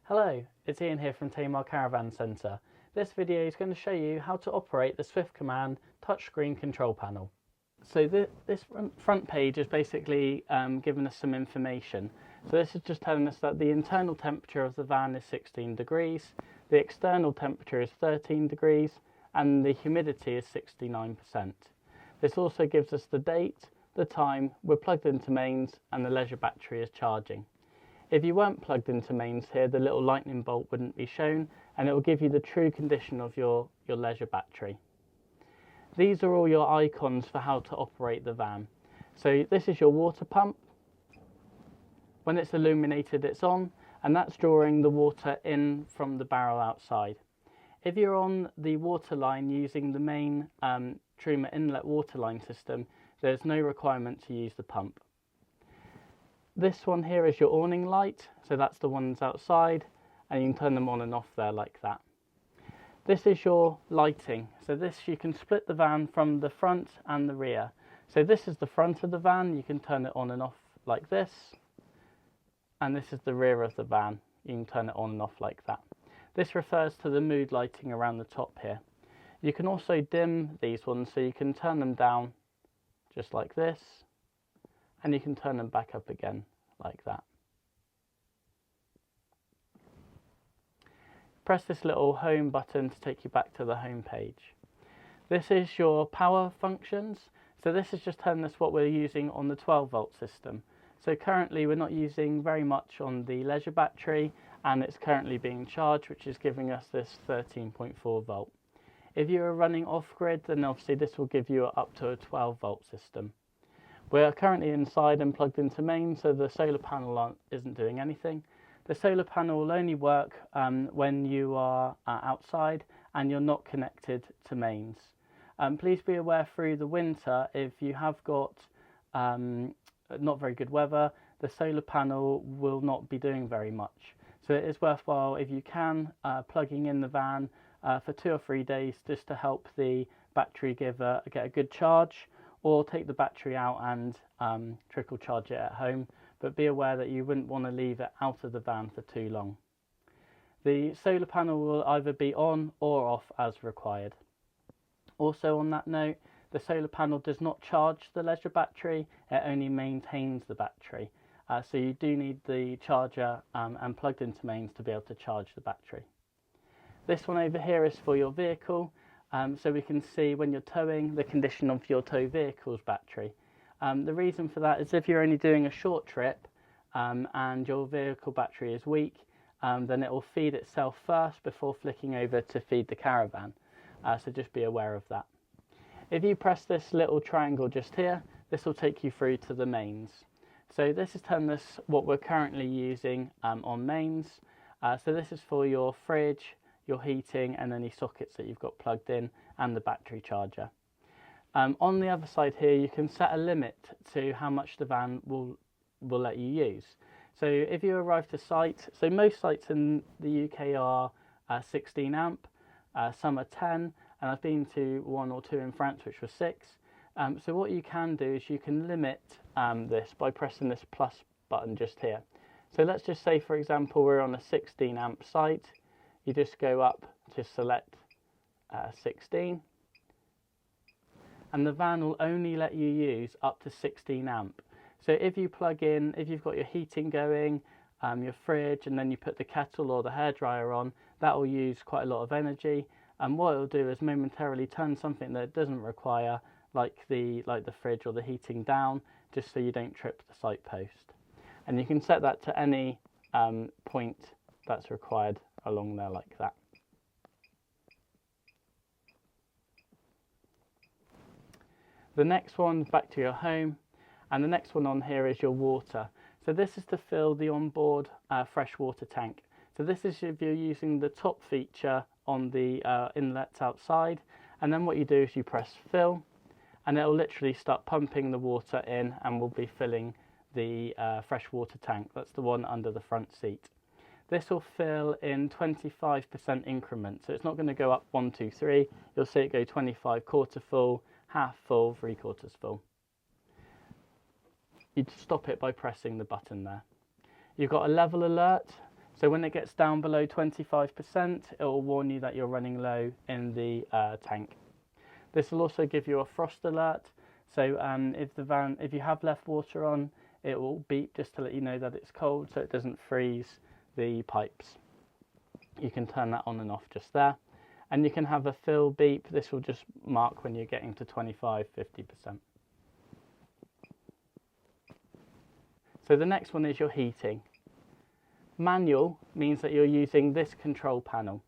Hello, it's Ian here from Caravan Centre. This video is going to show you how to operate the Swift Command touchscreen control panel. So this front page is basically giving us some information. So this is just telling us that the internal temperature of the van is 16 degrees, the external temperature is 13 degrees, and the humidity is 69%. This also gives us the date, the time, we're plugged into mains, and the leisure battery is charging. If you weren't plugged into mains here, the little lightning bolt wouldn't be shown, and it will give you the true condition of your leisure battery. These are all your icons for how to operate the van. So this is your water pump. When it's illuminated, it's on, and that's drawing the water in from the barrel outside. If you're on the water line using the main Truma inlet water line system, there's no requirement to use the pump. This one here is your awning light, so that's the ones outside, and you can turn them on and off there like that. This is your lighting, so this you can split the van from the front and the rear. So this is the front of the van, you can turn it on and off like this, and this is the rear of the van, you can turn it on and off like that. This refers to the mood lighting around the top here. You can also dim these ones, so you can turn them down just like this, and you can turn them back up again like that. Press this little home button to take you back to the home page. This is your power functions. So this is just telling us what we're using on the 12-volt system. So currently we're not using very much on the leisure battery, and it's currently being charged, which is giving us this 13.4 volt. If you are running off-grid, then obviously this will give you up to a 12-volt system. We're currently inside and plugged into mains, so the solar panel isn't doing anything. The solar panel will only work when you are outside and you're not connected to mains. Please be aware through the winter, if you have got not very good weather, the solar panel will not be doing very much. So it is worthwhile, if you can, plugging in the van for 2 or 3 days just to help the battery get a good charge, or take the battery out and trickle charge it at home, but be aware that you wouldn't want to leave it out of the van for too long. The solar panel will either be on or off as required. Also on that note, the solar panel does not charge the leisure battery, it only maintains the battery. So you do need the charger and plugged into mains to be able to charge the battery. This one over here is for your vehicle. So we can see when you're towing the condition of your tow vehicle's battery. The reason for that is if you're only doing a short trip and your vehicle battery is weak, then it will feed itself first before flicking over to feed the caravan. So just be aware of that. If you press this little triangle just here, this will take you through to the mains. So this is telling us what we're currently using on mains. So this is for your fridge, your heating, and any sockets that you've got plugged in, and the battery charger. On the other side here, you can set a limit to how much the van will let you use. So if you arrive to site, so most sites in the UK are 16 amp, some are 10, and I've been to 1 or 2 in France which were 6. So what you can do is you can limit this by pressing this plus button just here. So let's just say, for example, we're on a 16 amp site. You just go up to select 16, and the van will only let you use up to 16 amp. So if you plug in, if you've got your heating going, your fridge, and then you put the kettle or the hairdryer on, that will use quite a lot of energy. And what it will do is momentarily turn something that it doesn't require, like the fridge or the heating, down, just so you don't trip the site post. And you can set that to any point that's required along there like that. The next one, back to your home, and the next one on here is your water. So this is to fill the onboard freshwater tank. So this is if you're using the top feature on the inlets outside, and then what you do is you press fill, and it'll literally start pumping the water in and will be filling the freshwater tank. That's the one under the front seat. This will fill in 25% increments, so it's not going to go up 1, 2, 3. You'll see it go 25, quarter full, half full, 3/4 full. You'd stop it by pressing the button there. You've got a level alert, So when it gets down below 25%, it will warn you that you're running low in the tank. This will also give you a frost alert. So if you have left water on, it will beep just to let you know that it's cold, so it doesn't freeze the pipes. You can turn that on and off just there. And you can have a fill beep. This will just mark when you're getting to 25-50%. So the next one is your heating. Manual means that you're using this control panel.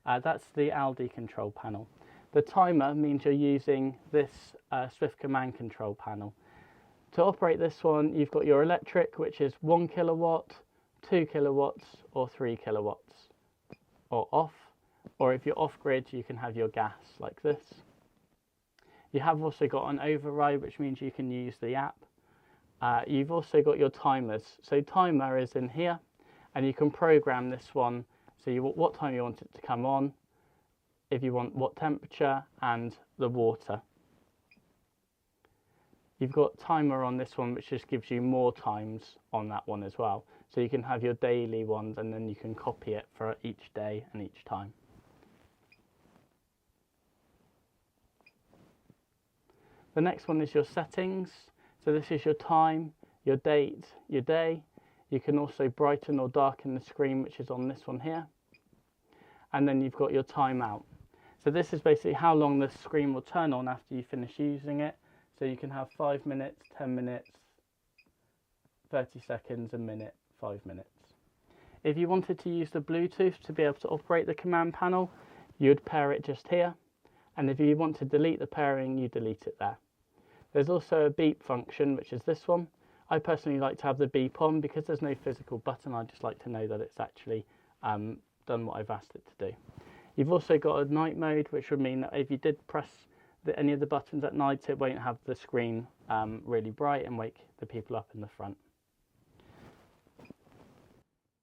That's the Aldi control panel. The timer means you're using this Swift Command control panel. To operate this one, you've got your electric, which is 1 kilowatt, 2 kilowatts, or 3 kilowatts, or off. Or if you're off grid, you can have your gas like this. You have also got an override, which means you can use the app. You've also got your timers. So timer is in here, and you can program this one. So what time you want it to come on, if you want what temperature, and the water. You've got timer on this one, which just gives you more times on that one as well. So you can have your daily ones, and then you can copy it for each day and each time. The next one is your settings. So this is your time, your date, your day. You can also brighten or darken the screen, which is on this one here. And then you've got your timeout. So this is basically how long the screen will turn on after you finish using it. So you can have 5 minutes, 10 minutes, 30 seconds, a minute, 5 minutes. If you wanted to use the Bluetooth to be able to operate the command panel, you'd pair it just here. And if you want to delete the pairing, you delete it there. There's also a beep function, which is this one. I personally like to have the beep on because there's no physical button. I just like to know that it's actually done what I've asked it to do. You've also got a night mode, which would mean that if you did press any of the buttons at night, it won't have the screen really bright and wake the people up in the front.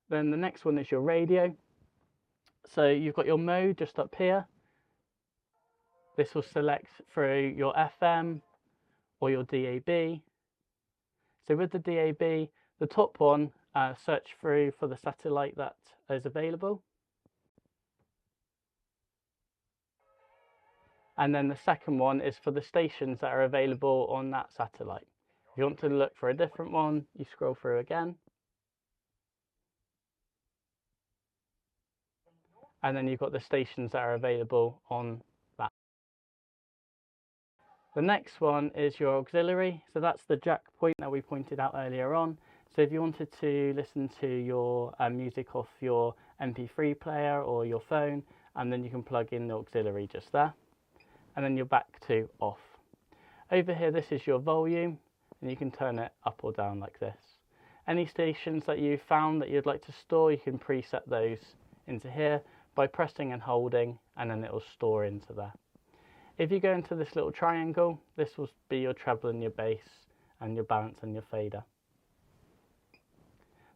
Then the next one is your radio. So you've got your mode just up here. This will select through your FM or your DAB. So with the DAB, the top one, search through for the satellite that is available. And then the second one is for the stations that are available on that satellite. If you want to look for a different one, you scroll through again. And then you've got the stations that are available on that. The next one is your auxiliary. So that's the jack point that we pointed out earlier on. So if you wanted to listen to your music off your MP3 player or your phone, and then you can plug in the auxiliary just there. And then you're back to off. Over here, this is your volume, and you can turn it up or down like this. Any stations that you found that you'd like to store, you can preset those into here by pressing and holding, and then it will store into there. If you go into this little triangle, this will be your treble and your bass, and your balance and your fader.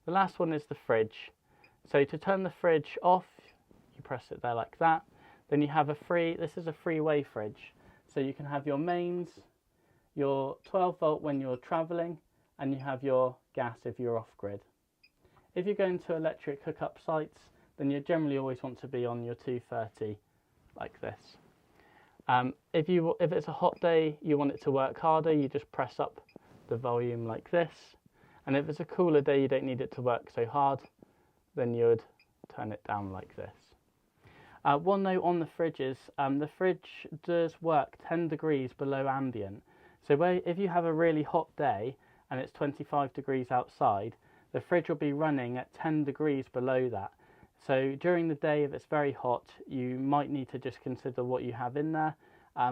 The last one is the fridge. So to turn the fridge off, you press it there like that. Then you have this is a three-way fridge. So you can have your mains, your 12 volt when you're traveling, and you have your gas if you're off grid. If you're going to electric hookup sites, then you generally always want to be on your 230 like this. If it's a hot day, you want it to work harder, you just press up the volume like this. And if it's a cooler day, you don't need it to work so hard, then you would turn it down like this. One note on the fridge is the fridge does work 10 degrees below ambient. So if you have a really hot day and it's 25 degrees outside, the fridge will be running at 10 degrees below that. So during the day, if it's very hot, you might need to just consider what you have in there.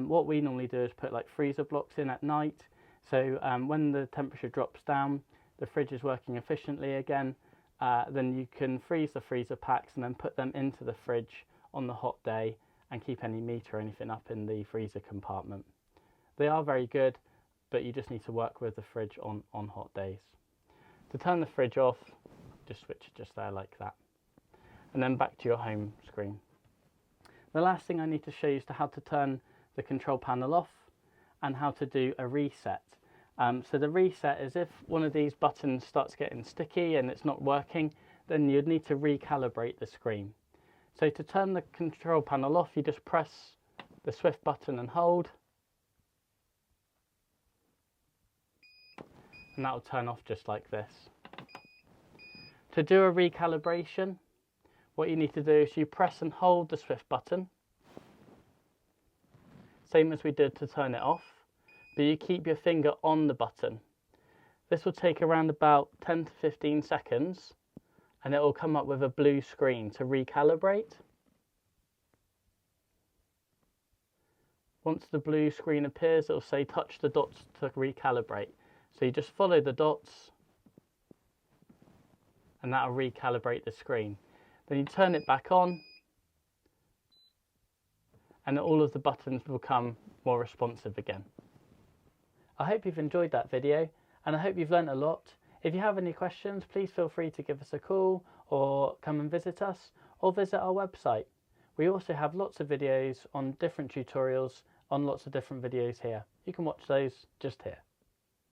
What we normally do is put like freezer blocks in at night. So when the temperature drops down, the fridge is working efficiently again. Then you can freeze the freezer packs and then put them into the fridge on the hot day and keep any meat or anything up in the freezer compartment. They are very good, but you just need to work with the fridge on hot days. To turn the fridge off, just switch it just there like that. And then back to your home screen. The last thing I need to show you is how to turn the control panel off and how to do a reset. So the reset is if one of these buttons starts getting sticky and it's not working, then you'd need to recalibrate the screen. So to turn the control panel off, you just press the Swift button and hold, and that will turn off just like this. To do a recalibration, what you need to do is you press and hold the Swift button, same as we did to turn it off, but you keep your finger on the button. This will take around about 10 to 15 seconds, and it will come up with a blue screen to recalibrate. Once the blue screen appears, it will say touch the dots to recalibrate. So you just follow the dots, and that will recalibrate the screen. Then you turn it back on, and all of the buttons will become more responsive again. I hope you've enjoyed that video, and I hope you've learnt a lot. If you have any questions, please feel free to give us a call or come and visit us, or visit our website. We also have lots of videos on different tutorials on lots of different videos here. You can watch those just here.